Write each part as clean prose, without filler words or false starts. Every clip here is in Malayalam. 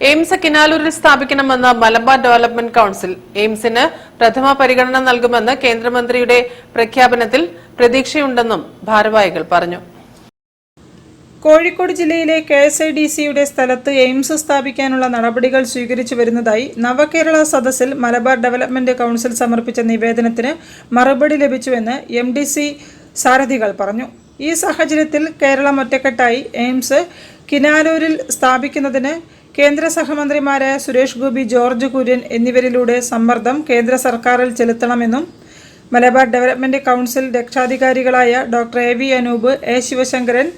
എയിംസ് കിനാലൂരിൽ സ്ഥാപിക്കണമെന്ന മലബാർ ഡെവലപ്മെന്റ് കൌൺസിൽ എയിംസിന് പ്രഥമ പരിഗണന നൽകുമെന്ന് കേന്ദ്രമന്ത്രിയുടെ പ്രഖ്യാപനത്തിൽ പ്രതീക്ഷയുണ്ടെന്നും ഭാരവാഹികൾ പറഞ്ഞു. കോഴിക്കോട് ജില്ലയിലെ KSIDCയുടെ സ്ഥലത്ത് എയിംസ് സ്ഥാപിക്കാനുള്ള നടപടികൾ സ്വീകരിച്ചു വരുന്നതായി നവകേരള സദസ്സിൽ മലബാർ ഡെവലപ്മെന്റ് കൌൺസിൽ സമർപ്പിച്ച നിവേദനത്തിന് മറുപടി ലഭിച്ചുവെന്ന് MDC സാരഥികൾ പറഞ്ഞു. ഈ സാഹചര്യത്തിൽ കേരളം ഒറ്റക്കെട്ടായി എയിംസ് കിനാലൂരിൽ സ്ഥാപിക്കുന്നതിന് കേന്ദ്ര സഹമന്ത്രിമാരായ സുരേഷ് ഗോപി, ജോർജ് കുര്യൻ എന്നിവരിലൂടെ സമ്മർദ്ദം കേന്ദ്ര സർക്കാരിൽ ചെലുത്തണമെന്നും മലബാർ ഡെവലപ്മെന്റ് കൌൺസിൽ രക്ഷാധികാരികളായ doctor AV Anoop, A Sivasankaran,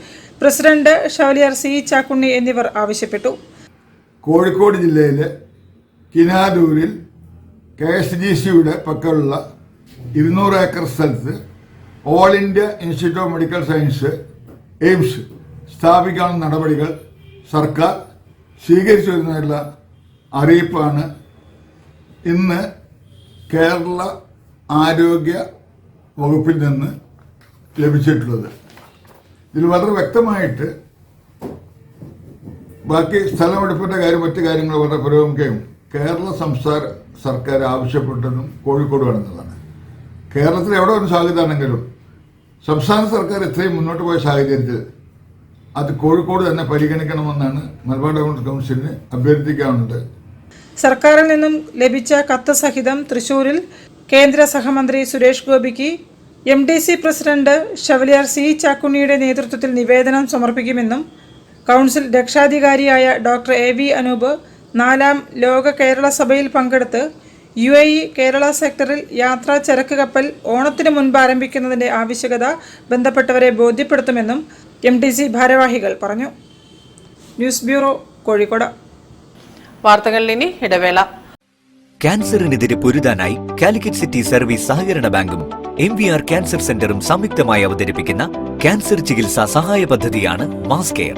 president chevalier C Chakkunni എന്നിവർ ആവശ്യപ്പെട്ടു. കോഴിക്കോട് ജില്ലയിലെ കിനാലൂരിൽ KSDCയുടെ പക്കലുള്ള 200 ഏക്കർ സ്ഥലത്ത് all India institute of medical science AIIMS സ്ഥാപിക്കാനുള്ള നടപടികൾ സർക്കാർ സ്വീകരിച്ചു വരുന്നതിനുള്ള അറിയിപ്പാണ് ഇന്ന് കേരള ആരോഗ്യ വകുപ്പിൽ നിന്ന് ലഭിച്ചിട്ടുള്ളത്. ഇതിൽ വളരെ വ്യക്തമായിട്ട് ബാക്കി സ്ഥലമെടുപ്പിൻ്റെ കാര്യം, മറ്റു കാര്യങ്ങൾ വളരെ പുരോഗമിക്കുകയും കേരള സംസ്ഥാന സർക്കാർ ആവശ്യപ്പെട്ടതും കോഴിക്കോട് വേണമെന്നതാണ്. കേരളത്തിൽ എവിടെ ഒരു സാധ്യതയാണെങ്കിലും സംസ്ഥാന സർക്കാർ ഇത്രയും മുന്നോട്ട് പോയ സാഹചര്യത്തിൽ അത് കോഴിക്കോട് തന്നെ പരിഗണിക്കണമെന്നാണ് മലബാർ ഡെവലപ്മെന്റ് കൌൺസിലിന് അഭ്യർത്ഥിക്കാനുണ്ട്. സർക്കാരിൽ നിന്നും ലഭിച്ച കത്ത് സഹിതം തൃശൂരിൽ കേന്ദ്ര സഹമന്ത്രി സുരേഷ് ഗോപിക്ക് MDC പ്രസിഡന്റ് ഷവലിയർ C ചാക്കുണ്ണിയുടെ നേതൃത്വത്തിൽ നിവേദനം സമർപ്പിക്കുമെന്നും കൌൺസിൽ രക്ഷാധികാരിയായ ഡോക്ടർ AV അനൂപ് 4ാം ലോക കേരള സഭയിൽ പങ്കെടുത്ത് UAE കേരള സെക്ടറിൽ യാത്രാ ചരക്ക് കപ്പൽ ഓണത്തിന് മുൻപ് ആരംഭിക്കുന്നതിന്റെ ആവശ്യകത ബന്ധപ്പെട്ടവരെ ബോധ്യപ്പെടുത്തുമെന്നും MDC ഭാരവാഹികൾ പറഞ്ഞു. News bureau, Kozhikode. വാർത്തകളിൽ ഇനി ഇടവേള. ക്യാൻസറിനെതിരെ പൊരുതാനായി കാലിക്കറ്റ് സിറ്റി സർവീസ് സഹകരണ ബാങ്കും MVR ക്യാൻസർ സെന്ററും സംയുക്തമായി അവതരിപ്പിക്കുന്ന ക്യാൻസർ ചികിത്സാ സഹായ പദ്ധതിയാണ് മാസ് കെയർ.